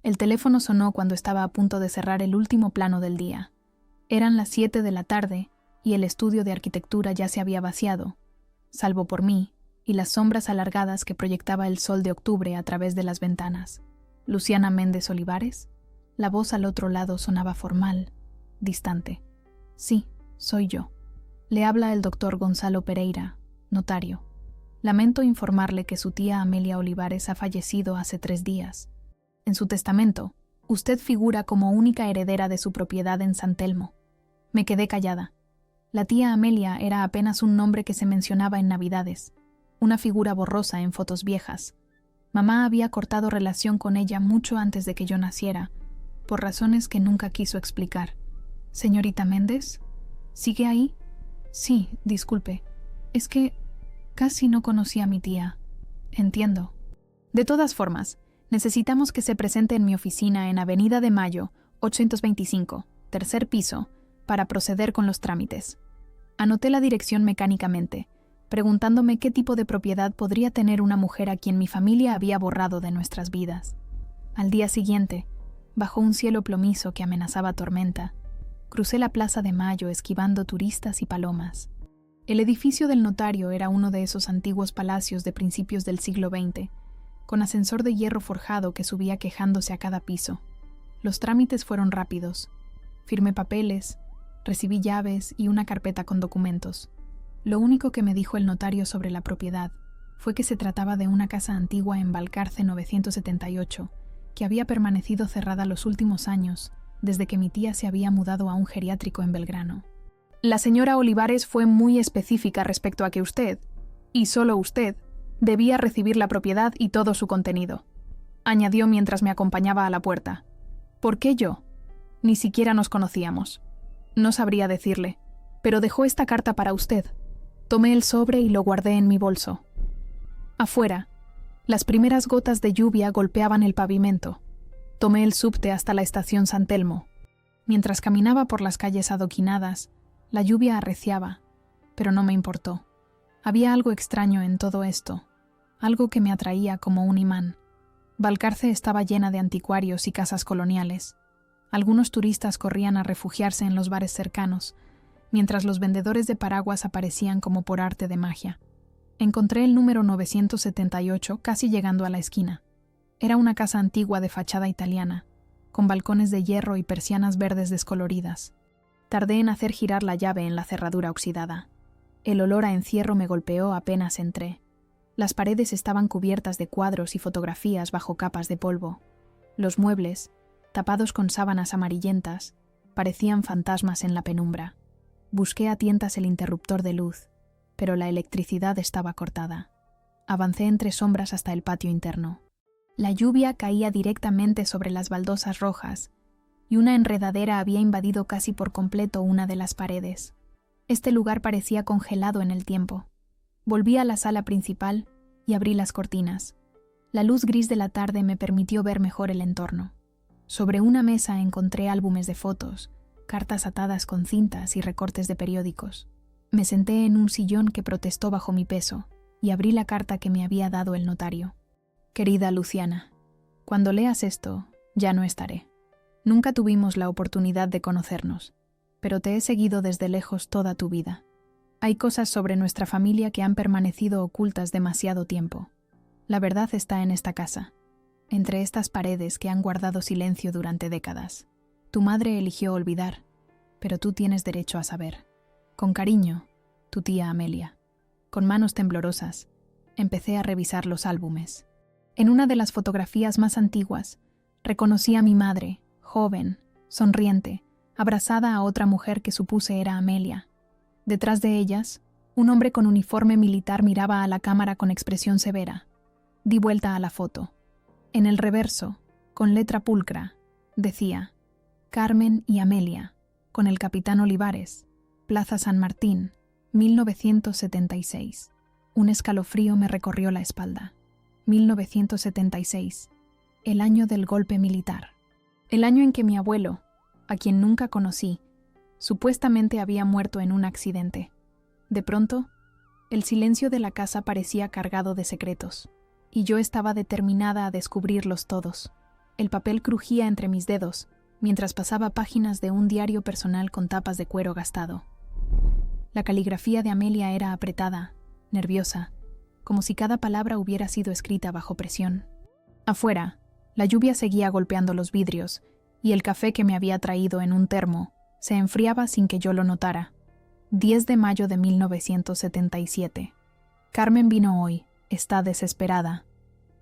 El teléfono sonó cuando estaba a punto de cerrar el último plano del día. Eran las 7 de la tarde y el estudio de arquitectura ya se había vaciado, salvo por mí y las sombras alargadas que proyectaba el sol de octubre a través de las ventanas. Luciana Méndez Olivares. La voz al otro lado sonaba formal, distante. Sí, soy yo. Le habla el doctor Gonzalo Pereira, notario. Lamento informarle que su tía Amelia Olivares ha fallecido hace 3 días. En su testamento, usted figura como única heredera de su propiedad en San Telmo. Me quedé callada. La tía Amelia era apenas un nombre que se mencionaba en Navidades, una figura borrosa en fotos viejas. Mamá había cortado relación con ella mucho antes de que yo naciera, por razones que nunca quiso explicar. ¿Señorita Méndez? ¿Sigue ahí? Sí, disculpe. Es que casi no conocí a mi tía. Entiendo. De todas formas, necesitamos que se presente en mi oficina en Avenida de Mayo, 825, tercer piso, para proceder con los trámites. Anoté la dirección mecánicamente, preguntándome qué tipo de propiedad podría tener una mujer a quien mi familia había borrado de nuestras vidas. Al día siguiente, bajo un cielo plomizo que amenazaba tormenta, crucé la Plaza de Mayo esquivando turistas y palomas. El edificio del notario era uno de esos antiguos palacios de principios del siglo XX, con ascensor de hierro forjado que subía quejándose a cada piso. Los trámites fueron rápidos. Firmé papeles, recibí llaves y una carpeta con documentos. Lo único que me dijo el notario sobre la propiedad fue que se trataba de una casa antigua en Balcarce 978, que había permanecido cerrada los últimos años, desde que mi tía se había mudado a un geriátrico en Belgrano. La señora Olivares fue muy específica respecto a que usted, y solo usted, debía recibir la propiedad y todo su contenido, añadió mientras me acompañaba a la puerta. ¿Por qué yo? Ni siquiera nos conocíamos. No sabría decirle, pero dejó esta carta para usted. Tomé el sobre y lo guardé en mi bolso. Afuera, las primeras gotas de lluvia golpeaban el pavimento. Tomé el subte hasta la estación San Telmo. Mientras caminaba por las calles adoquinadas, la lluvia arreciaba, pero no me importó. Había algo extraño en todo esto, algo que me atraía como un imán. Balcarce estaba llena de anticuarios y casas coloniales. Algunos turistas corrían a refugiarse en los bares cercanos, mientras los vendedores de paraguas aparecían como por arte de magia. Encontré el número 978 casi llegando a la esquina. Era una casa antigua de fachada italiana, con balcones de hierro y persianas verdes descoloridas. Tardé en hacer girar la llave en la cerradura oxidada. El olor a encierro me golpeó apenas entré. Las paredes estaban cubiertas de cuadros y fotografías bajo capas de polvo. Los muebles, tapados con sábanas amarillentas, parecían fantasmas en la penumbra. Busqué a tientas el interruptor de luz, pero la electricidad estaba cortada. Avancé entre sombras hasta el patio interno. La lluvia caía directamente sobre las baldosas rojas, y una enredadera había invadido casi por completo una de las paredes. Este lugar parecía congelado en el tiempo. Volví a la sala principal y abrí las cortinas. La luz gris de la tarde me permitió ver mejor el entorno. Sobre una mesa encontré álbumes de fotos, cartas atadas con cintas y recortes de periódicos. Me senté en un sillón que protestó bajo mi peso y abrí la carta que me había dado el notario. Querida Luciana, cuando leas esto, ya no estaré. Nunca tuvimos la oportunidad de conocernos, pero te he seguido desde lejos toda tu vida. Hay cosas sobre nuestra familia que han permanecido ocultas demasiado tiempo. La verdad está en esta casa, entre estas paredes que han guardado silencio durante décadas. Tu madre eligió olvidar, pero tú tienes derecho a saber. Con cariño, tu tía Amelia. Con manos temblorosas, empecé a revisar los álbumes. En una de las fotografías más antiguas, reconocí a mi madre, joven, sonriente, abrazada a otra mujer que supuse era Amelia. Detrás de ellas, un hombre con uniforme militar miraba a la cámara con expresión severa. Di vuelta a la foto. En el reverso, con letra pulcra, decía: Carmen y Amelia, con el capitán Olivares, Plaza San Martín, 1976. Un escalofrío me recorrió la espalda. 1976, el año del golpe militar. El año en que mi abuelo, a quien nunca conocí, supuestamente había muerto en un accidente. De pronto, el silencio de la casa parecía cargado de secretos, y yo estaba determinada a descubrirlos todos. El papel crujía entre mis dedos, mientras pasaba páginas de un diario personal con tapas de cuero gastado. La caligrafía de Amelia era apretada, nerviosa, como si cada palabra hubiera sido escrita bajo presión. Afuera, la lluvia seguía golpeando los vidrios, y el café que me había traído en un termo se enfriaba sin que yo lo notara. 10 de mayo de 1977. Carmen vino hoy. Está desesperada.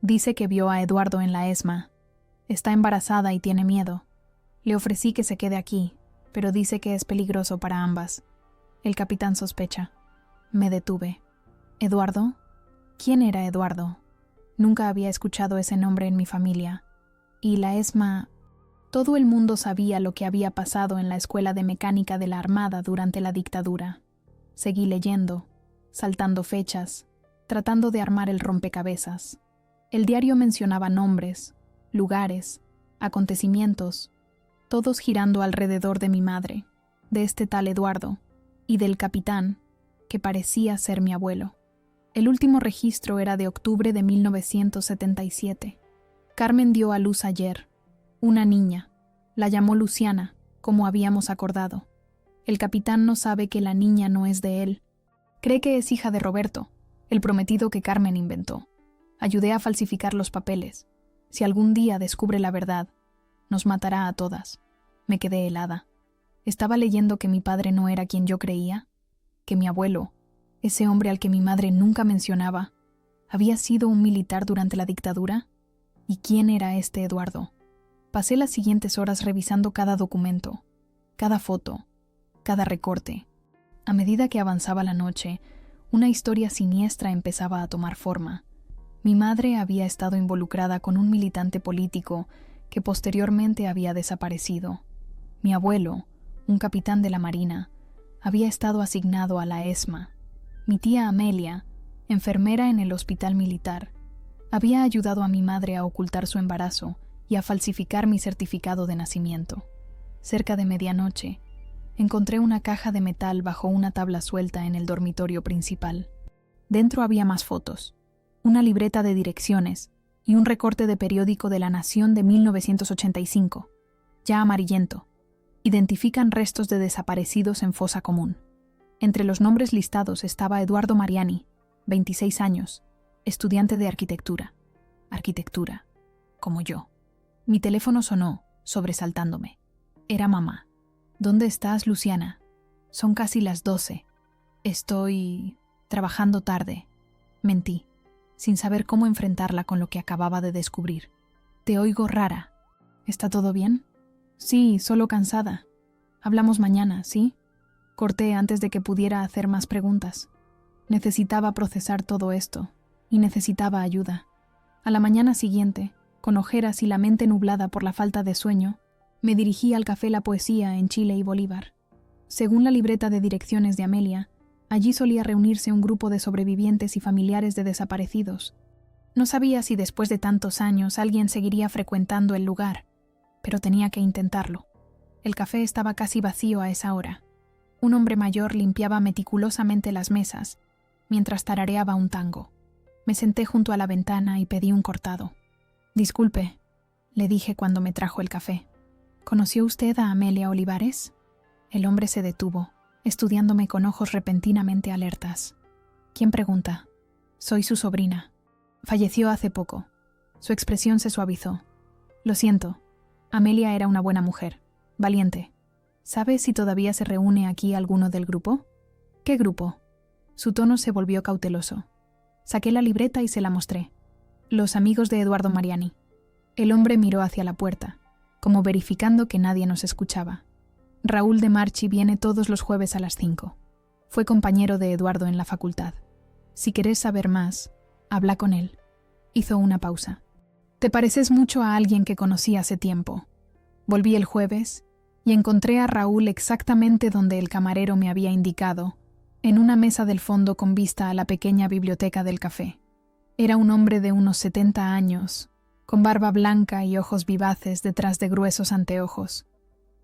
Dice que vio a Eduardo en la ESMA. Está embarazada y tiene miedo. Le ofrecí que se quede aquí, pero dice que es peligroso para ambas. El capitán sospecha. Me detuve. ¿Eduardo? ¿Quién era Eduardo? Nunca había escuchado ese nombre en mi familia. Y la ESMA... Todo el mundo sabía lo que había pasado en la escuela de mecánica de la Armada durante la dictadura. Seguí leyendo, saltando fechas, tratando de armar el rompecabezas. El diario mencionaba nombres, lugares, acontecimientos, todos girando alrededor de mi madre, de este tal Eduardo, y del capitán, que parecía ser mi abuelo. El último registro era de octubre de 1977. Carmen dio a luz ayer. Una niña. La llamó Luciana, como habíamos acordado. El capitán no sabe que la niña no es de él. Cree que es hija de Roberto, el prometido que Carmen inventó. Ayudé a falsificar los papeles. Si algún día descubre la verdad, nos matará a todas. Me quedé helada. Estaba leyendo que mi padre no era quien yo creía, que mi abuelo, ese hombre al que mi madre nunca mencionaba, había sido un militar durante la dictadura. ¿Y quién era este Eduardo? Pasé las siguientes horas revisando cada documento, cada foto, cada recorte. A medida que avanzaba la noche, una historia siniestra empezaba a tomar forma. Mi madre había estado involucrada con un militante político que posteriormente había desaparecido. Mi abuelo, un capitán de la Marina, había estado asignado a la ESMA. Mi tía Amelia, enfermera en el hospital militar, había ayudado a mi madre a ocultar su embarazo y a falsificar mi certificado de nacimiento. Cerca de medianoche, encontré una caja de metal bajo una tabla suelta en el dormitorio principal. Dentro había más fotos, una libreta de direcciones y un recorte de periódico de La Nación de 1985, ya amarillento. Identifican restos de desaparecidos en fosa común. Entre los nombres listados estaba Eduardo Mariani, 26 años, estudiante de arquitectura. Arquitectura, como yo. Mi teléfono sonó, sobresaltándome. Era mamá. ¿Dónde estás, Luciana? Son casi las 12. Estoy... trabajando tarde. Mentí, sin saber cómo enfrentarla con lo que acababa de descubrir. Te oigo rara. ¿Está todo bien? Sí, solo cansada. Hablamos mañana, ¿sí? Corté antes de que pudiera hacer más preguntas. Necesitaba procesar todo esto, y necesitaba ayuda. A la mañana siguiente, con ojeras y la mente nublada por la falta de sueño, me dirigí al Café La Poesía en Chile y Bolívar. Según la libreta de direcciones de Amelia, allí solía reunirse un grupo de sobrevivientes y familiares de desaparecidos. No sabía si después de tantos años alguien seguiría frecuentando el lugar, pero tenía que intentarlo. El café estaba casi vacío a esa hora. Un hombre mayor limpiaba meticulosamente las mesas, mientras tarareaba un tango. Me senté junto a la ventana y pedí un cortado. «Disculpe», le dije cuando me trajo el café. «¿Conoció usted a Amelia Olivares?» El hombre se detuvo, estudiándome con ojos repentinamente alertas. «¿Quién pregunta?» «Soy su sobrina. Falleció hace poco». Su expresión se suavizó. «Lo siento. Amelia era una buena mujer, valiente. ¿Sabe si todavía se reúne aquí alguno del grupo?» «¿Qué grupo?» Su tono se volvió cauteloso. Saqué la libreta y se la mostré. «Los amigos de Eduardo Mariani». El hombre miró hacia la puerta, como verificando que nadie nos escuchaba. «Raúl de Marchi viene todos los jueves a las 5. Fue compañero de Eduardo en la facultad. Si querés saber más, habla con él». Hizo una pausa. «Te pareces mucho a alguien que conocí hace tiempo. Volví el jueves y encontré a Raúl exactamente donde el camarero me había indicado, en una mesa del fondo con vista a la pequeña biblioteca del café. Era un hombre de unos 70 años, con barba blanca y ojos vivaces detrás de gruesos anteojos.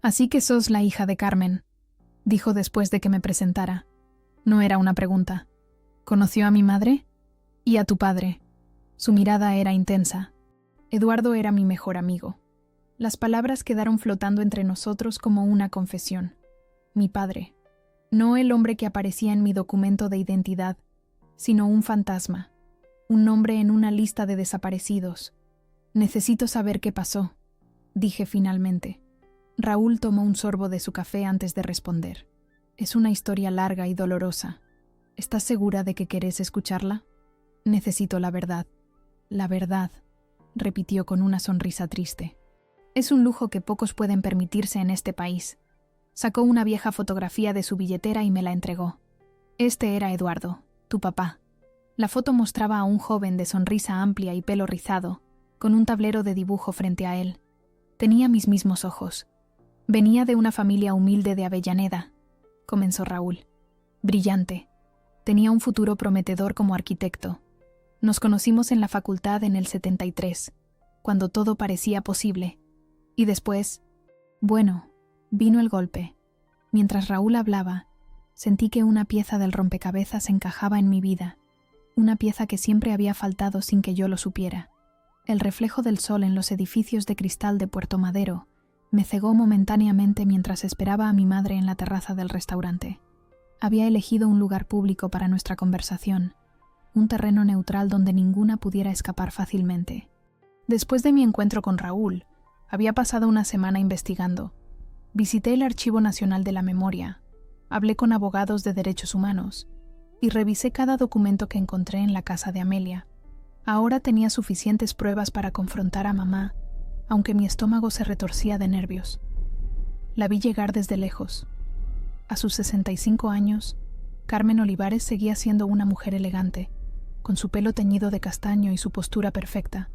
«Así que sos la hija de Carmen», dijo después de que me presentara. No era una pregunta. «¿Conoció a mi madre?» «Y a tu padre». Su mirada era intensa. Eduardo era mi mejor amigo. Las palabras quedaron flotando entre nosotros como una confesión. Mi padre. No el hombre que aparecía en mi documento de identidad, sino un fantasma. Un nombre en una lista de desaparecidos. Necesito saber qué pasó, dije finalmente. Raúl tomó un sorbo de su café antes de responder. Es una historia larga y dolorosa. ¿Estás segura de que querés escucharla? Necesito la verdad. La verdad, repitió con una sonrisa triste. Es un lujo que pocos pueden permitirse en este país. Sacó una vieja fotografía de su billetera y me la entregó. Este era Eduardo, tu papá. La foto mostraba a un joven de sonrisa amplia y pelo rizado, con un tablero de dibujo frente a él. Tenía mis mismos ojos. Venía de una familia humilde de Avellaneda, comenzó Raúl. Brillante. Tenía un futuro prometedor como arquitecto. Nos conocimos en la facultad en el 73, cuando todo parecía posible. Y después, bueno, vino el golpe. Mientras Raúl hablaba, sentí que una pieza del rompecabezas encajaba en mi vida, una pieza que siempre había faltado sin que yo lo supiera. El reflejo del sol en los edificios de cristal de Puerto Madero me cegó momentáneamente mientras esperaba a mi madre en la terraza del restaurante. Había elegido un lugar público para nuestra conversación, un terreno neutral donde ninguna pudiera escapar fácilmente. Después de mi encuentro con Raúl, había pasado una semana investigando. Visité el Archivo Nacional de la Memoria, hablé con abogados de derechos humanos y revisé cada documento que encontré en la casa de Amelia. Ahora tenía suficientes pruebas para confrontar a mamá, aunque mi estómago se retorcía de nervios. La vi llegar desde lejos. A sus 65 años, Carmen Olivares seguía siendo una mujer elegante, con su pelo teñido de castaño y su postura perfecta.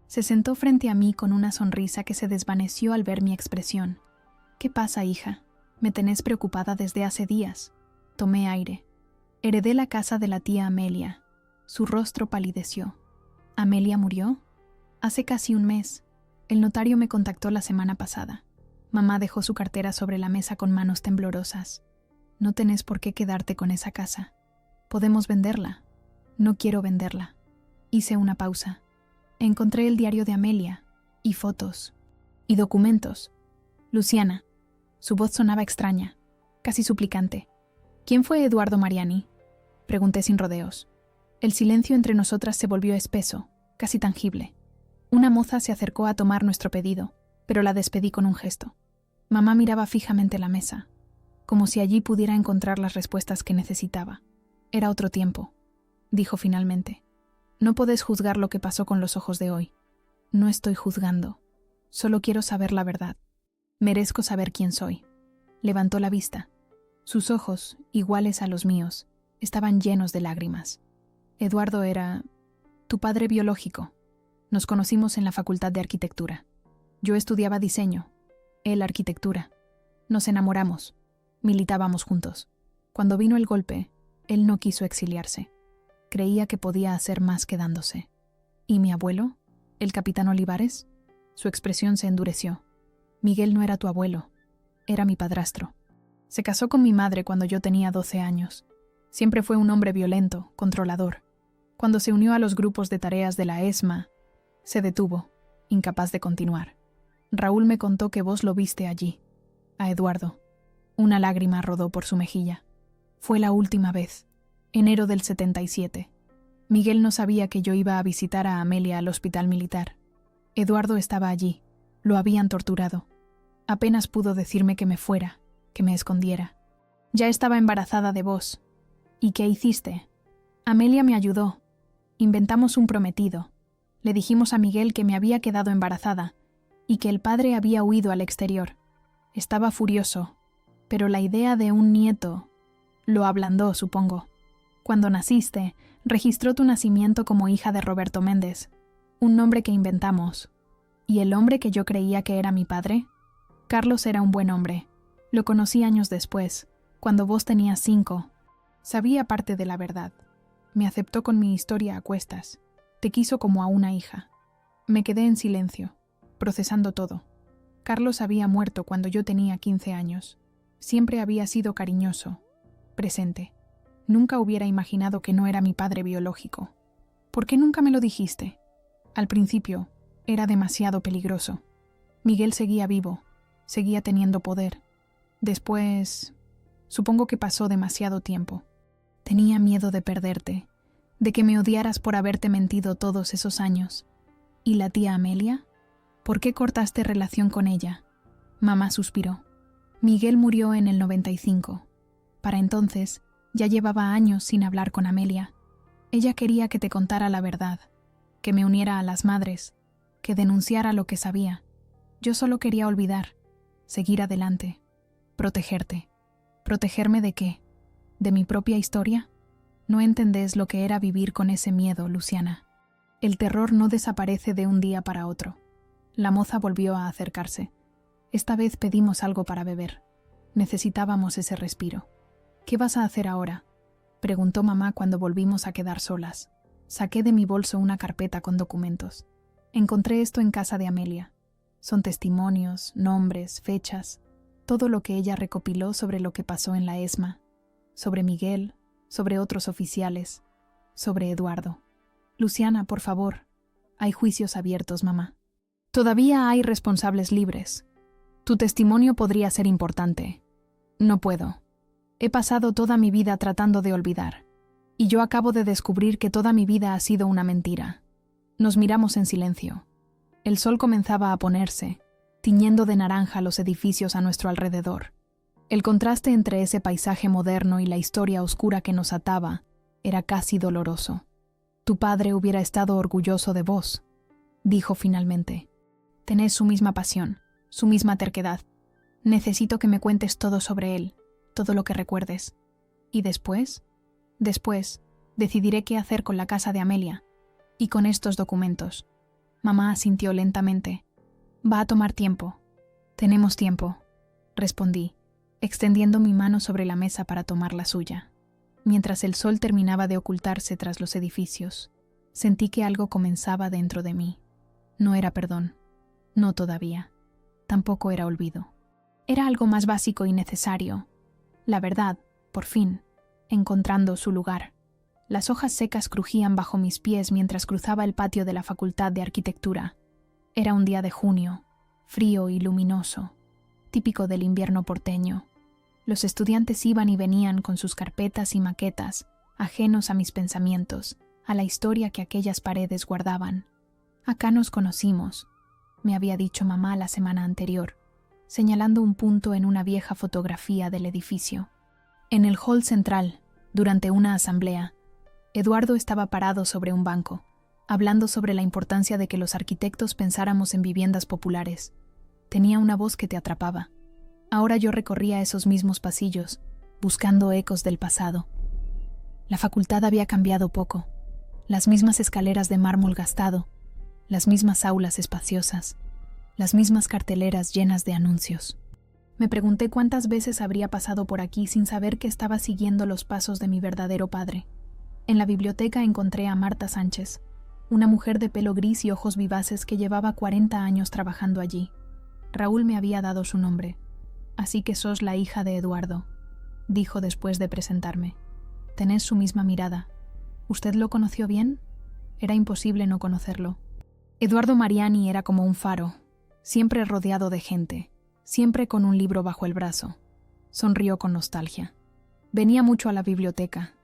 Se sentó frente a mí con una sonrisa que se desvaneció al ver mi expresión. «¿Qué pasa, hija? Me tenés preocupada desde hace días». Tomé aire. Heredé la casa de la tía Amelia. Su rostro palideció. ¿Amelia murió? Hace casi un mes. El notario me contactó la semana pasada. Mamá dejó su cartera sobre la mesa con manos temblorosas. No tenés por qué quedarte con esa casa. Podemos venderla. No quiero venderla. Hice una pausa. Encontré el diario de Amelia, y fotos, y documentos. Luciana. Su voz sonaba extraña, casi suplicante. ¿Quién fue Eduardo Mariani? Pregunté sin rodeos. El silencio entre nosotras se volvió espeso, casi tangible. Una moza se acercó a tomar nuestro pedido, pero la despedí con un gesto. Mamá miraba fijamente la mesa, como si allí pudiera encontrar las respuestas que necesitaba. Era otro tiempo, dijo finalmente. No podés juzgar lo que pasó con los ojos de hoy. No estoy juzgando. Solo quiero saber la verdad. Merezco saber quién soy. Levantó la vista. Sus ojos, iguales a los míos, estaban llenos de lágrimas. Eduardo era tu padre biológico. Nos conocimos en la Facultad de Arquitectura. Yo estudiaba diseño, él arquitectura. Nos enamoramos. Militábamos juntos. Cuando vino el golpe, él no quiso exiliarse. Creía que podía hacer más quedándose. ¿Y mi abuelo? ¿El capitán Olivares? Su expresión se endureció. Miguel no era tu abuelo. Era mi padrastro. Se casó con mi madre cuando yo tenía 12 años. Siempre fue un hombre violento, controlador. Cuando se unió a los grupos de tareas de la ESMA, se detuvo, incapaz de continuar. Raúl me contó que vos lo viste allí, a Eduardo. Una lágrima rodó por su mejilla. Fue la última vez, enero del 77. Miguel no sabía que yo iba a visitar a Amelia al hospital militar. Eduardo estaba allí, lo habían torturado. Apenas pudo decirme que me fuera, que me escondiera. Ya estaba embarazada de vos. ¿Y qué hiciste? Amelia me ayudó. Inventamos un prometido. Le dijimos a Miguel que me había quedado embarazada y que el padre había huido al exterior. Estaba furioso, pero la idea de un nieto lo ablandó, supongo. Cuando naciste, registró tu nacimiento como hija de Roberto Méndez, un nombre que inventamos. ¿Y el hombre que yo creía que era mi padre? Carlos era un buen hombre. Lo conocí años después, cuando vos tenías 5. Sabía parte de la verdad. Me aceptó con mi historia a cuestas. Te quiso como a una hija. Me quedé en silencio, procesando todo. Carlos había muerto cuando yo tenía 15 años. Siempre había sido cariñoso, presente. Nunca hubiera imaginado que no era mi padre biológico. ¿Por qué nunca me lo dijiste? Al principio, Era demasiado peligroso. Miguel seguía vivo, seguía teniendo poder. Después, supongo que pasó demasiado tiempo. Tenía miedo de perderte, de que me odiaras por haberte mentido todos esos años. ¿Y la tía Amelia? ¿Por qué cortaste relación con ella? Mamá suspiró. Miguel murió en el 95. Para entonces, ya llevaba años sin hablar con Amelia. Ella quería que te contara la verdad, que me uniera a las madres, que denunciara lo que sabía. Yo solo quería olvidar, seguir adelante, protegerte. ¿Protegerme de qué? ¿De mi propia historia? No entendés lo que era vivir con ese miedo, Luciana. El terror no desaparece de un día para otro. La moza volvió a acercarse. Esta vez pedimos algo para beber. Necesitábamos ese respiro. ¿Qué vas a hacer ahora?, preguntó mamá cuando volvimos a quedar solas. Saqué de mi bolso una carpeta con documentos. Encontré esto en casa de Amelia. Son testimonios, nombres, fechas, todo lo que ella recopiló sobre lo que pasó en la ESMA, sobre Miguel, sobre otros oficiales, sobre Eduardo. Luciana, por favor. Hay juicios abiertos, mamá. Todavía hay responsables libres. Tu testimonio podría ser importante. No puedo. He pasado toda mi vida tratando de olvidar. Y yo acabo de descubrir que toda mi vida ha sido una mentira. Nos miramos en silencio. El sol comenzaba a ponerse, tiñendo de naranja los edificios a nuestro alrededor. El contraste entre ese paisaje moderno y la historia oscura que nos ataba era casi doloroso. Tu padre hubiera estado orgulloso de vos, dijo finalmente. Tenés su misma pasión, su misma terquedad. Necesito que me cuentes todo sobre él, todo lo que recuerdes. ¿Y después? Después, decidiré qué hacer con la casa de Amelia y con estos documentos. Mamá asintió lentamente. Va a tomar tiempo. Tenemos tiempo, respondí, extendiendo mi mano sobre la mesa para tomar la suya. Mientras el sol terminaba de ocultarse tras los edificios, sentí que algo comenzaba dentro de mí. No era perdón. No todavía. Tampoco era olvido. Era algo más básico y necesario. La verdad, por fin, encontrando su lugar. Las hojas secas crujían bajo mis pies mientras cruzaba el patio de la Facultad de Arquitectura. Era un día de junio, frío y luminoso, típico del invierno porteño. Los estudiantes iban y venían con sus carpetas y maquetas, ajenos a mis pensamientos, a la historia que aquellas paredes guardaban. Acá nos conocimos, me había dicho mamá la semana anterior, señalando un punto en una vieja fotografía del edificio. En el hall central, durante una asamblea, Eduardo estaba parado sobre un banco, hablando sobre la importancia de que los arquitectos pensáramos en viviendas populares. Tenía una voz que te atrapaba. Ahora yo recorría esos mismos pasillos, buscando ecos del pasado. La facultad había cambiado poco. Las mismas escaleras de mármol gastado, las mismas aulas espaciosas, las mismas carteleras llenas de anuncios. Me pregunté cuántas veces habría pasado por aquí sin saber que estaba siguiendo los pasos de mi verdadero padre. En la biblioteca encontré a Marta Sánchez, una mujer de pelo gris y ojos vivaces que llevaba 40 años trabajando allí. Raúl me había dado su nombre. Así que sos la hija de Eduardo, dijo después de presentarme. Tenés su misma mirada. ¿Usted lo conoció bien? Era imposible no conocerlo. Eduardo Mariani era como un faro, siempre rodeado de gente, siempre con un libro bajo el brazo. Sonrió con nostalgia. Venía mucho a la biblioteca.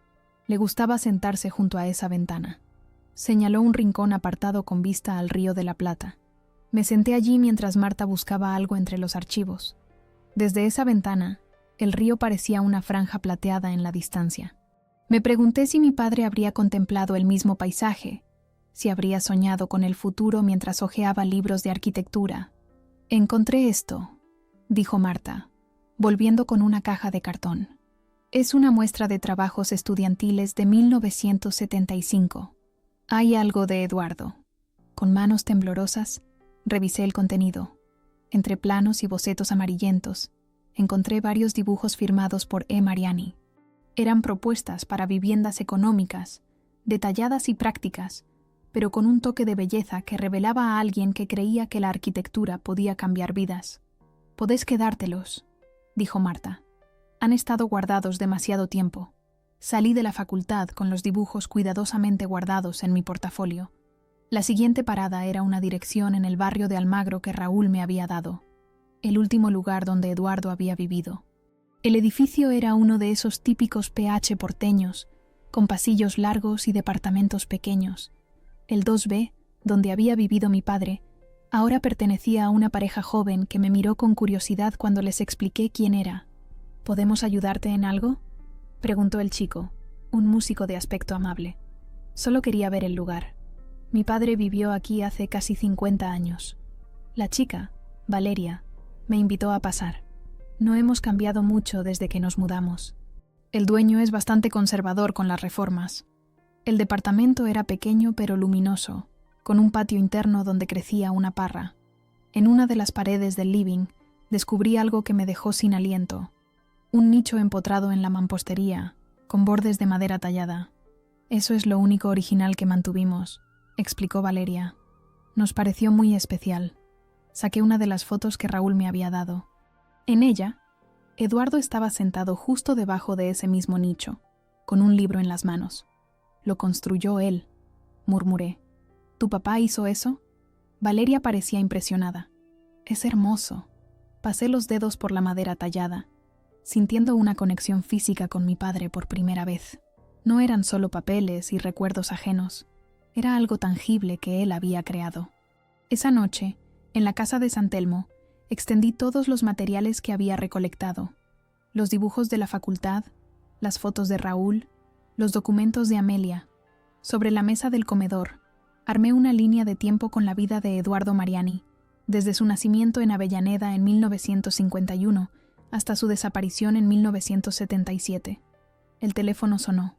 Le gustaba sentarse junto a esa ventana. Señaló un rincón apartado con vista al Río de la Plata. Me senté allí mientras Marta buscaba algo entre los archivos. Desde esa ventana, el río parecía una franja plateada en la distancia. Me pregunté si mi padre habría contemplado el mismo paisaje, si habría soñado con el futuro mientras hojeaba libros de arquitectura. Encontré esto, dijo Marta, volviendo con una caja de cartón. Es una muestra de trabajos estudiantiles de 1975. Hay algo de Eduardo. Con manos temblorosas, revisé el contenido. Entre planos y bocetos amarillentos, encontré varios dibujos firmados por E. Mariani. Eran propuestas para viviendas económicas, detalladas y prácticas, pero con un toque de belleza que revelaba a alguien que creía que la arquitectura podía cambiar vidas. Podés quedártelos, dijo Marta. Han estado guardados demasiado tiempo. Salí de la facultad con los dibujos cuidadosamente guardados en mi portafolio. La siguiente parada era una dirección en el barrio de Almagro que Raúl me había dado, el último lugar donde Eduardo había vivido. El edificio era uno de esos típicos PH porteños, con pasillos largos y departamentos pequeños. El 2B, donde había vivido mi padre, ahora pertenecía a una pareja joven que me miró con curiosidad cuando les expliqué quién era. ¿Podemos ayudarte en algo?, preguntó el chico, un músico de aspecto amable. Solo quería ver el lugar. Mi padre vivió aquí hace casi 50 años. La chica, Valeria, me invitó a pasar. No hemos cambiado mucho desde que nos mudamos. El dueño es bastante conservador con las reformas. El departamento era pequeño pero luminoso, con un patio interno donde crecía una parra. En una de las paredes del living descubrí algo que me dejó sin aliento. Un nicho empotrado en la mampostería, con bordes de madera tallada. Eso es lo único original que mantuvimos, explicó Valeria. Nos pareció muy especial. Saqué una de las fotos que Raúl me había dado. En ella, Eduardo estaba sentado justo debajo de ese mismo nicho, con un libro en las manos. Lo construyó él, murmuré. ¿Tu papá hizo eso? Valeria parecía impresionada. Es hermoso. Pasé los dedos por la madera tallada, sintiendo una conexión física con mi padre por primera vez. No eran solo papeles y recuerdos ajenos. Era algo tangible que él había creado. Esa noche, en la casa de San Telmo, extendí todos los materiales que había recolectado. Los dibujos de la facultad, las fotos de Raúl, los documentos de Amelia. Sobre la mesa del comedor, armé una línea de tiempo con la vida de Eduardo Mariani, desde su nacimiento en Avellaneda en 1951 hasta su desaparición en 1977. El teléfono sonó.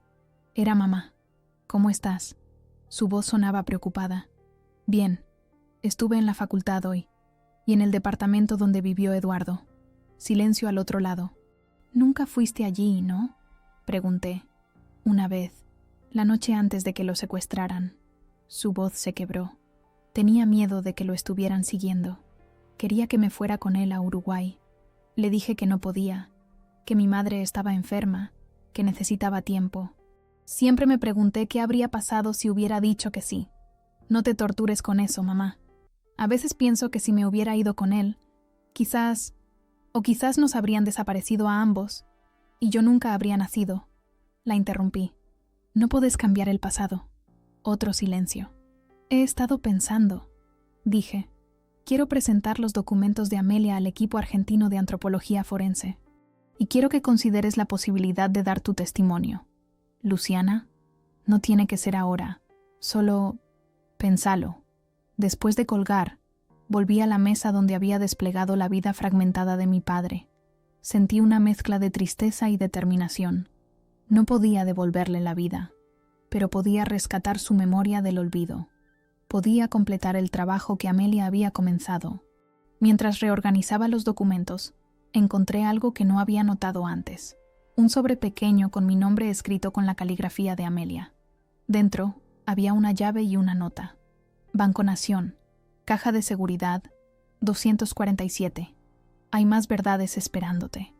Era mamá. ¿Cómo estás? Su voz sonaba preocupada. Bien. Estuve en la facultad hoy. Y en el departamento donde vivió Eduardo. Silencio al otro lado. ¿Nunca fuiste allí, no?, pregunté. Una vez, la noche antes de que lo secuestraran. Su voz se quebró. Tenía miedo de que lo estuvieran siguiendo. Quería que me fuera con él a Uruguay. Le dije que no podía, que mi madre estaba enferma, que necesitaba tiempo. Siempre me pregunté qué habría pasado si hubiera dicho que sí. No te tortures con eso, mamá. A veces pienso que si me hubiera ido con él, quizás nos habrían desaparecido a ambos, y yo nunca habría nacido. La interrumpí. No puedes cambiar el pasado. Otro silencio. He estado pensando, dije. Quiero presentar los documentos de Amelia al equipo argentino de antropología forense, y quiero que consideres la posibilidad de dar tu testimonio. Luciana, no tiene que ser ahora, solo pensalo. Después de colgar, volví a la mesa donde había desplegado la vida fragmentada de mi padre. Sentí una mezcla de tristeza y determinación. No podía devolverle la vida, pero podía rescatar su memoria del olvido. Podía completar el trabajo que Amelia había comenzado. Mientras reorganizaba los documentos, encontré algo que no había notado antes. Un sobre pequeño con mi nombre escrito con la caligrafía de Amelia. Dentro había una llave y una nota. Banco Nación, Caja de Seguridad, 247. Hay más verdades esperándote.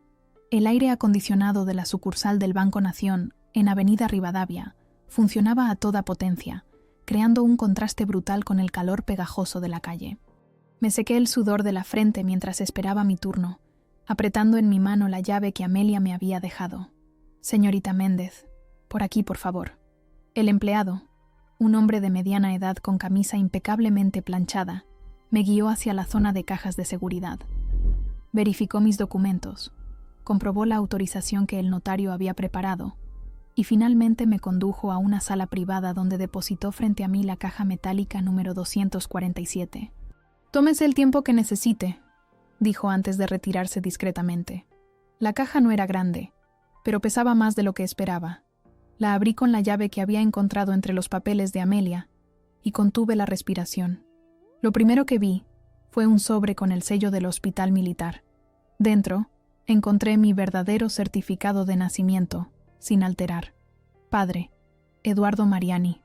El aire acondicionado de la sucursal del Banco Nación, en Avenida Rivadavia, funcionaba a toda potencia, creando un contraste brutal con el calor pegajoso de la calle. Me sequé el sudor de la frente mientras esperaba mi turno, apretando en mi mano la llave que Amelia me había dejado. Señorita Méndez, por aquí, por favor. El empleado, un hombre de mediana edad con camisa impecablemente planchada, me guió hacia la zona de cajas de seguridad. Verificó mis documentos, comprobó la autorización que el notario había preparado y finalmente me condujo a una sala privada donde depositó frente a mí la caja metálica número 247. «Tómese el tiempo que necesite», dijo antes de retirarse discretamente. La caja no era grande, pero pesaba más de lo que esperaba. La abrí con la llave que había encontrado entre los papeles de Amelia y contuve la respiración. Lo primero que vi fue un sobre con el sello del hospital militar. Dentro, encontré mi verdadero certificado de nacimiento, sin alterar. Padre, Eduardo Mariani.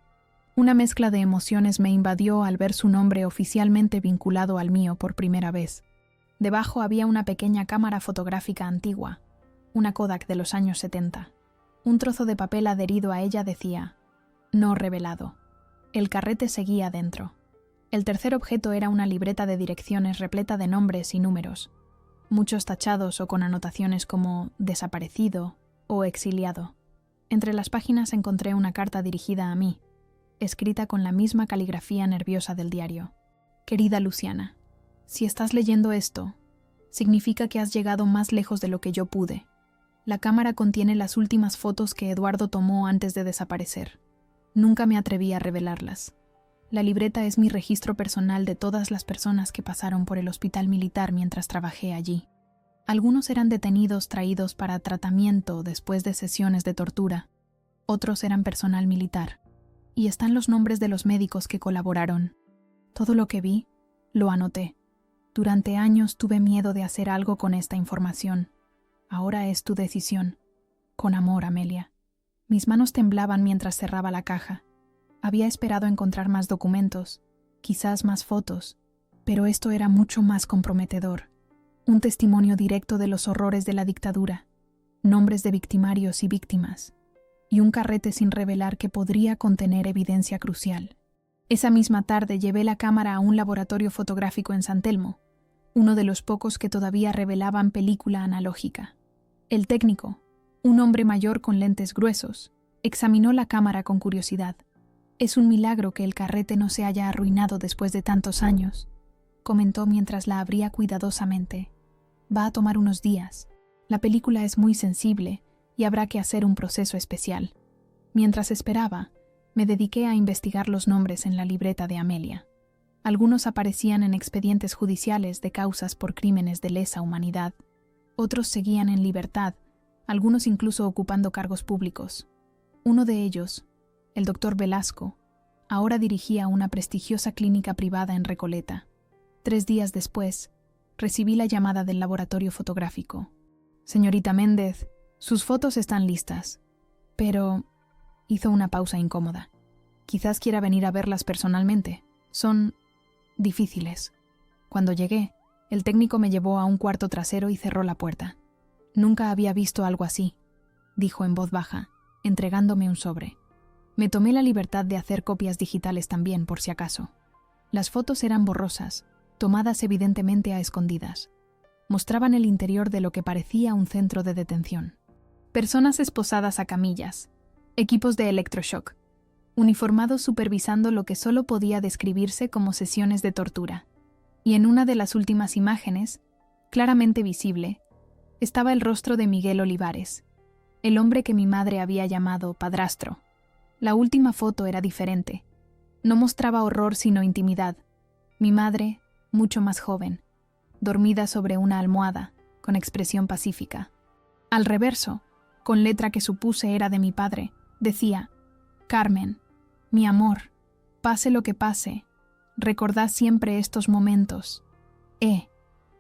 Una mezcla de emociones me invadió al ver su nombre oficialmente vinculado al mío por primera vez. Debajo había una pequeña cámara fotográfica antigua, una Kodak de los años 70. Un trozo de papel adherido a ella decía, «No revelado». El carrete seguía dentro. El tercer objeto era una libreta de direcciones repleta de nombres y números, muchos tachados o con anotaciones como desaparecido o exiliado. Entre las páginas encontré una carta dirigida a mí, escrita con la misma caligrafía nerviosa del diario. Querida Luciana, si estás leyendo esto, significa que has llegado más lejos de lo que yo pude. La cámara contiene las últimas fotos que Eduardo tomó antes de desaparecer. Nunca me atreví a revelarlas. La libreta es mi registro personal de todas las personas que pasaron por el hospital militar mientras trabajé allí. Algunos eran detenidos traídos para tratamiento después de sesiones de tortura. Otros eran personal militar. Y están los nombres de los médicos que colaboraron. Todo lo que vi, lo anoté. Durante años tuve miedo de hacer algo con esta información. Ahora es tu decisión. Con amor, Amelia. Mis manos temblaban mientras cerraba la caja. Había esperado encontrar más documentos, quizás más fotos, pero esto era mucho más comprometedor. Un testimonio directo de los horrores de la dictadura, nombres de victimarios y víctimas, y un carrete sin revelar que podría contener evidencia crucial. Esa misma tarde llevé la cámara a un laboratorio fotográfico en San Telmo, uno de los pocos que todavía revelaban película analógica. El técnico, un hombre mayor con lentes gruesos, examinó la cámara con curiosidad. «Es un milagro que el carrete no se haya arruinado después de tantos años», comentó mientras la abría cuidadosamente. «Va a tomar unos días. La película es muy sensible y habrá que hacer un proceso especial». Mientras esperaba, me dediqué a investigar los nombres en la libreta de Amelia. Algunos aparecían en expedientes judiciales de causas por crímenes de lesa humanidad. Otros seguían en libertad, algunos incluso ocupando cargos públicos. Uno de ellos, el doctor Velasco, ahora dirigía una prestigiosa clínica privada en Recoleta. 3 días después, recibí la llamada del laboratorio fotográfico. «Señorita Méndez, sus fotos están listas, pero...» Hizo una pausa incómoda. «Quizás quiera venir a verlas personalmente. Son... difíciles». Cuando llegué, el técnico me llevó a un cuarto trasero y cerró la puerta. «Nunca había visto algo así», dijo en voz baja, entregándome un sobre. Me tomé la libertad de hacer copias digitales también, por si acaso. Las fotos eran borrosas, tomadas evidentemente a escondidas. Mostraban el interior de lo que parecía un centro de detención. Personas esposadas a camillas, equipos de electroshock, uniformados supervisando lo que solo podía describirse como sesiones de tortura. Y en una de las últimas imágenes, claramente visible, estaba el rostro de Miguel Olivares, el hombre que mi madre había llamado padrastro. La última foto era diferente. No mostraba horror sino intimidad. Mi madre, mucho más joven, dormida sobre una almohada, con expresión pacífica. Al reverso, con letra que supuse era de mi padre, decía: «Carmen, mi amor, pase lo que pase, recordad siempre estos momentos.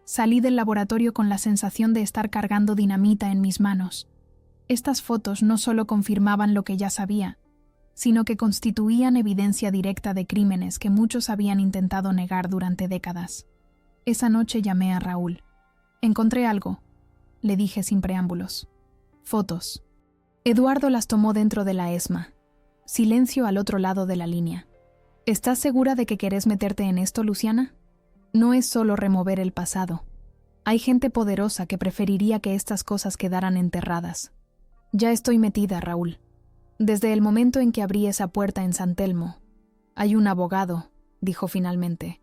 Salí del laboratorio con la sensación de estar cargando dinamita en mis manos». Estas fotos no solo confirmaban lo que ya sabía, sino que constituían evidencia directa de crímenes que muchos habían intentado negar durante décadas. Esa noche llamé a Raúl. «Encontré algo», le dije sin preámbulos. «Fotos». Eduardo las tomó dentro de la ESMA. Silencio al otro lado de la línea. «¿Estás segura de que querés meterte en esto, Luciana? No es solo remover el pasado. Hay gente poderosa que preferiría que estas cosas quedaran enterradas». «Ya estoy metida, Raúl. Desde el momento en que abrí esa puerta en San Telmo. Hay un abogado», dijo finalmente.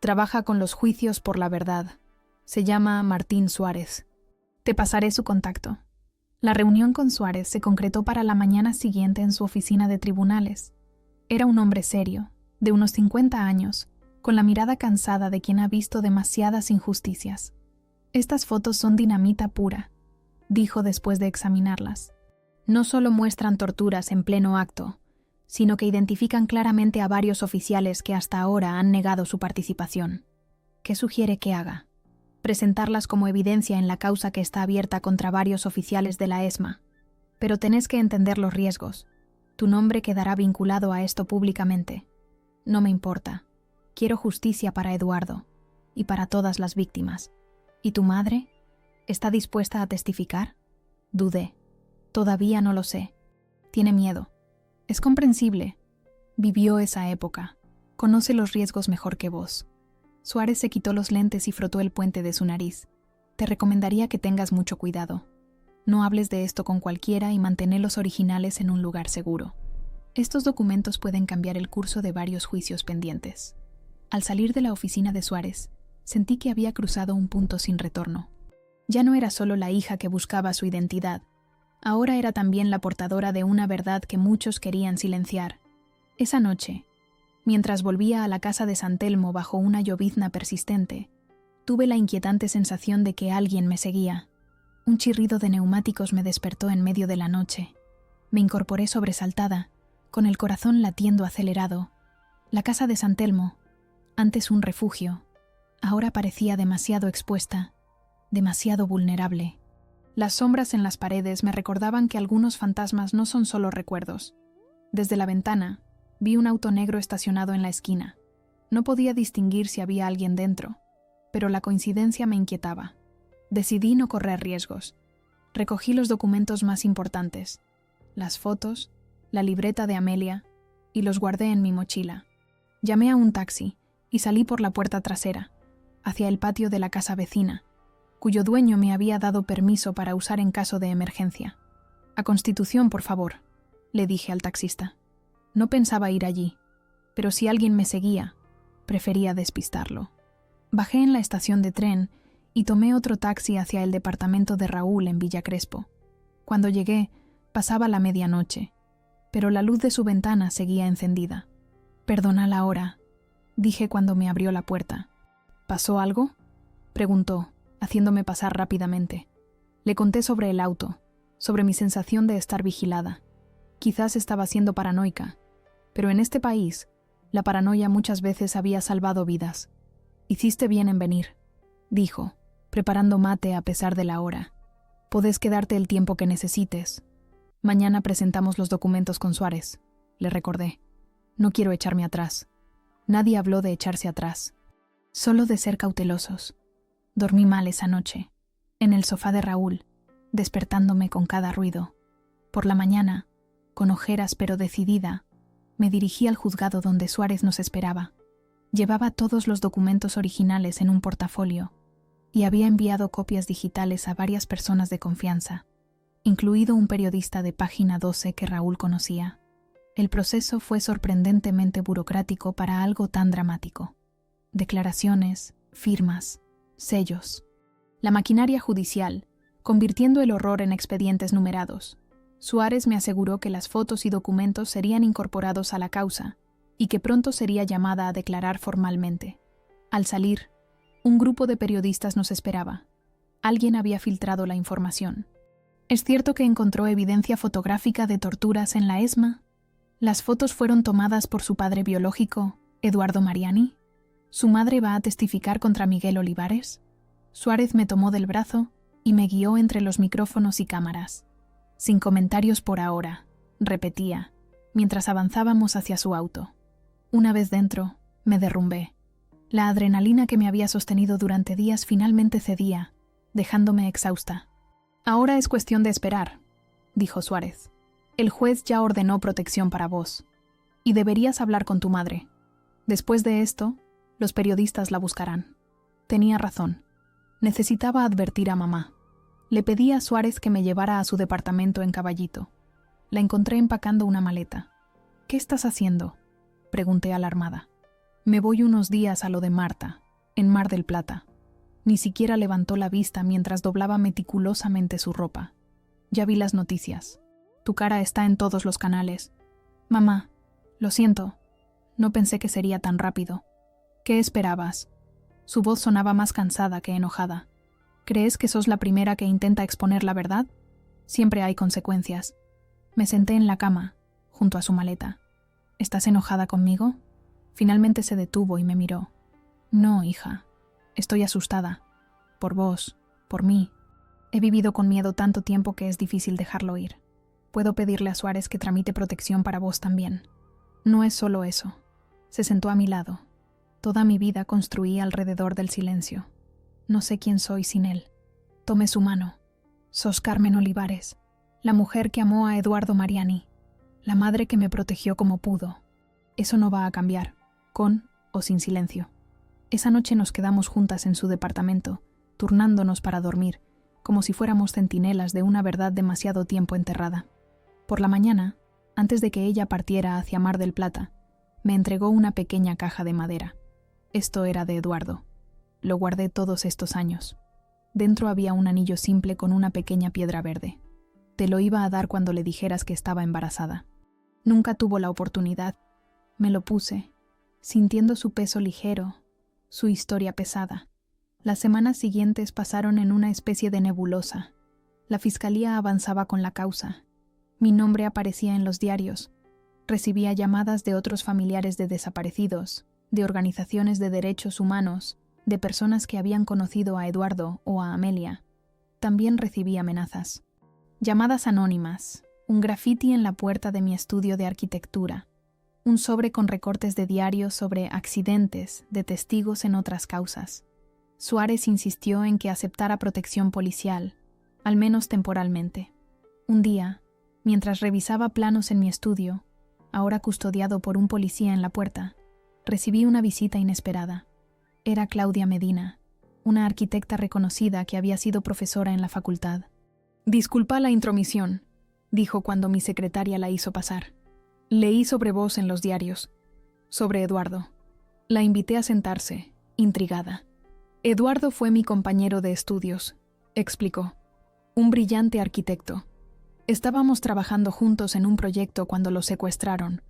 «Trabaja con los juicios por la verdad. Se llama Martín Suárez. Te pasaré su contacto». La reunión con Suárez se concretó para la mañana siguiente en su oficina de tribunales. Era un hombre serio, de unos 50 años, con la mirada cansada de quien ha visto demasiadas injusticias. «Estas fotos son dinamita pura», dijo después de examinarlas. «No solo muestran torturas en pleno acto, sino que identifican claramente a varios oficiales que hasta ahora han negado su participación. ¿Qué sugiere que haga? Presentarlas como evidencia en la causa que está abierta contra varios oficiales de la ESMA. Pero tenés que entender los riesgos. Tu nombre quedará vinculado a esto públicamente. No me importa. Quiero justicia para Eduardo y para todas las víctimas. ¿Y tu madre? ¿Está dispuesta a testificar?» Dudé. «Todavía no lo sé. Tiene miedo. Es comprensible. Vivió esa época. Conoce los riesgos mejor que vos. Suárez se quitó los lentes y frotó el puente de su nariz. Te recomendaría que tengas mucho cuidado. No hables de esto con cualquiera y mantén los originales en un lugar seguro. Estos documentos pueden cambiar el curso de varios juicios pendientes. Al salir de la oficina de Suárez, sentí que había cruzado un punto sin retorno. Ya no era solo la hija que buscaba su identidad. Ahora era también la portadora de una verdad que muchos querían silenciar. Esa noche, mientras volvía a la casa de San Telmo bajo una llovizna persistente, tuve la inquietante sensación de que alguien me seguía. Un chirrido de neumáticos me despertó en medio de la noche. Me incorporé sobresaltada, con el corazón latiendo acelerado. La casa de San Telmo, antes un refugio, ahora parecía demasiado expuesta, demasiado vulnerable. Las sombras en las paredes me recordaban que algunos fantasmas no son solo recuerdos. Desde la ventana, vi un auto negro estacionado en la esquina. No podía distinguir si había alguien dentro, pero la coincidencia me inquietaba. Decidí no correr riesgos. Recogí los documentos más importantes, las fotos, la libreta de Amelia, y los guardé en mi mochila. Llamé a un taxi y salí por la puerta trasera, hacia el patio de la casa vecina, cuyo dueño me había dado permiso para usar en caso de emergencia. A Constitución, por favor, le dije al taxista. No pensaba ir allí, pero si alguien me seguía, prefería despistarlo. Bajé en la estación de tren y tomé otro taxi hacia el departamento de Raúl en Villa Crespo. Cuando llegué, pasaba la medianoche, pero la luz de su ventana seguía encendida. «Perdona la hora», dije cuando me abrió la puerta. «¿Pasó algo?», preguntó, haciéndome pasar rápidamente. Le conté sobre el auto, sobre mi sensación de estar vigilada. Quizás estaba siendo paranoica, pero en este país, la paranoia muchas veces había salvado vidas. «Hiciste bien en venir», dijo, preparando mate a pesar de la hora. «Podés quedarte el tiempo que necesites. Mañana presentamos los documentos con Suárez», le recordé. «No quiero echarme atrás». Nadie habló de echarse atrás, solo de ser cautelosos. Dormí mal esa noche, en el sofá de Raúl, despertándome con cada ruido. Por la mañana, con ojeras pero decidida, me dirigí al juzgado donde Suárez nos esperaba. Llevaba todos los documentos originales en un portafolio y había enviado copias digitales a varias personas de confianza, incluido un periodista de Página 12 que Raúl conocía. El proceso fue sorprendentemente burocrático para algo tan dramático. Declaraciones, firmas, sellos. La maquinaria judicial, convirtiendo el horror en expedientes numerados. Suárez me aseguró que las fotos y documentos serían incorporados a la causa y que pronto sería llamada a declarar formalmente. Al salir, un grupo de periodistas nos esperaba. Alguien había filtrado la información. ¿Es cierto que encontró evidencia fotográfica de torturas en la ESMA? ¿Las fotos fueron tomadas por su padre biológico, Eduardo Mariani? ¿Su madre va a testificar contra Miguel Olivares? Suárez me tomó del brazo y me guió entre los micrófonos y cámaras. Sin comentarios por ahora, repetía, mientras avanzábamos hacia su auto. Una vez dentro, me derrumbé. La adrenalina que me había sostenido durante días finalmente cedía, dejándome exhausta. «Ahora es cuestión de esperar», dijo Suárez. «El juez ya ordenó protección para vos. Y deberías hablar con tu madre. Después de esto, los periodistas la buscarán». Tenía razón. Necesitaba advertir a mamá. Le pedí a Suárez que me llevara a su departamento en Caballito. La encontré empacando una maleta. «¿Qué estás haciendo?», pregunté alarmada. «Me voy unos días a lo de Marta, en Mar del Plata». Ni siquiera levantó la vista mientras doblaba meticulosamente su ropa. «Ya vi las noticias. Tu cara está en todos los canales». «Mamá, lo siento. No pensé que sería tan rápido». «¿Qué esperabas?». Su voz sonaba más cansada que enojada. «¿Crees que sos la primera que intenta exponer la verdad? Siempre hay consecuencias». Me senté en la cama, junto a su maleta. «¿Estás enojada conmigo?». Finalmente se detuvo y me miró. «No, hija. Estoy asustada. Por vos, por mí. He vivido con miedo tanto tiempo que es difícil dejarlo ir. Puedo pedirle a Suárez que tramite protección para vos también. No es solo eso». Se sentó a mi lado. Toda mi vida construí alrededor del silencio. No sé quién soy sin él. Tomé su mano. «Sos Carmen Olivares, la mujer que amó a Eduardo Mariani, la madre que me protegió como pudo». Eso no va a cambiar, con o sin silencio. Esa noche nos quedamos juntas en su departamento, turnándonos para dormir, como si fuéramos centinelas de una verdad demasiado tiempo enterrada. Por la mañana, antes de que ella partiera hacia Mar del Plata, me entregó una pequeña caja de madera. Esto era de Eduardo. Lo guardé todos estos años. Dentro había un anillo simple con una pequeña piedra verde. Te lo iba a dar cuando le dijeras que estaba embarazada. Nunca tuvo la oportunidad. Me lo puse, sintiendo su peso ligero, su historia pesada. Las semanas siguientes pasaron en una especie de nebulosa. La fiscalía avanzaba con la causa. Mi nombre aparecía en los diarios. Recibía llamadas de otros familiares de desaparecidos, de organizaciones de derechos humanos, de personas que habían conocido a Eduardo o a Amelia. También recibí amenazas. Llamadas anónimas, un grafiti en la puerta de mi estudio de arquitectura, un sobre con recortes de diarios sobre accidentes de testigos en otras causas. Suárez insistió en que aceptara protección policial, al menos temporalmente. Un día, mientras revisaba planos en mi estudio, ahora custodiado por un policía en la puerta, recibí una visita inesperada. Era Claudia Medina, una arquitecta reconocida que había sido profesora en la facultad. «Disculpa la intromisión», dijo cuando mi secretaria la hizo pasar. «Leí sobre vos en los diarios, sobre Eduardo». La invité a sentarse, intrigada. «Eduardo fue mi compañero de estudios», explicó. «Un brillante arquitecto. Estábamos trabajando juntos en un proyecto cuando lo secuestraron,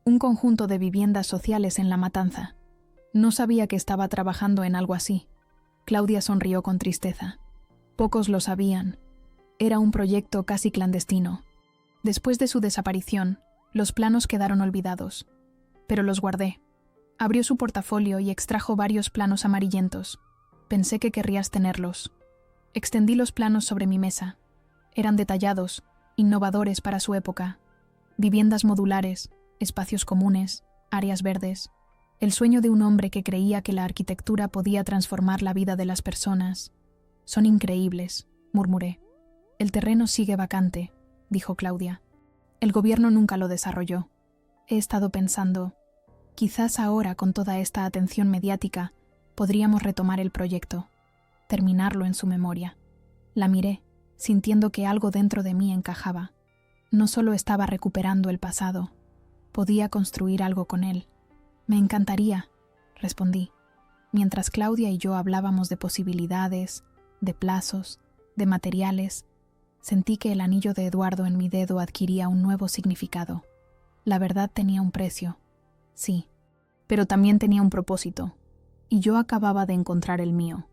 un conjunto de viviendas sociales en La Matanza. No sabía que estaba trabajando en algo así». Claudia sonrió con tristeza. Pocos lo sabían. Era un proyecto casi clandestino. Después de su desaparición, los planos quedaron olvidados. Pero los guardé. Abrió su portafolio y extrajo varios planos amarillentos. Pensé que querrías tenerlos. Extendí los planos sobre mi mesa. Eran detallados, innovadores para su época. Viviendas modulares, espacios comunes, áreas verdes. El sueño de un hombre que creía que la arquitectura podía transformar la vida de las personas. «Son increíbles», murmuré. «El terreno sigue vacante», dijo Claudia. «El gobierno nunca lo desarrolló. He estado pensando, quizás ahora con toda esta atención mediática podríamos retomar el proyecto, terminarlo en su memoria». La miré, sintiendo que algo dentro de mí encajaba. No solo estaba recuperando el pasado, podía construir algo con él. «Me encantaría», respondí, mientras Claudia y yo hablábamos de posibilidades, de plazos, de materiales. Sentí que el anillo de Eduardo en mi dedo adquiría un nuevo significado. La verdad tenía un precio, sí, pero también tenía un propósito, y yo acababa de encontrar el mío.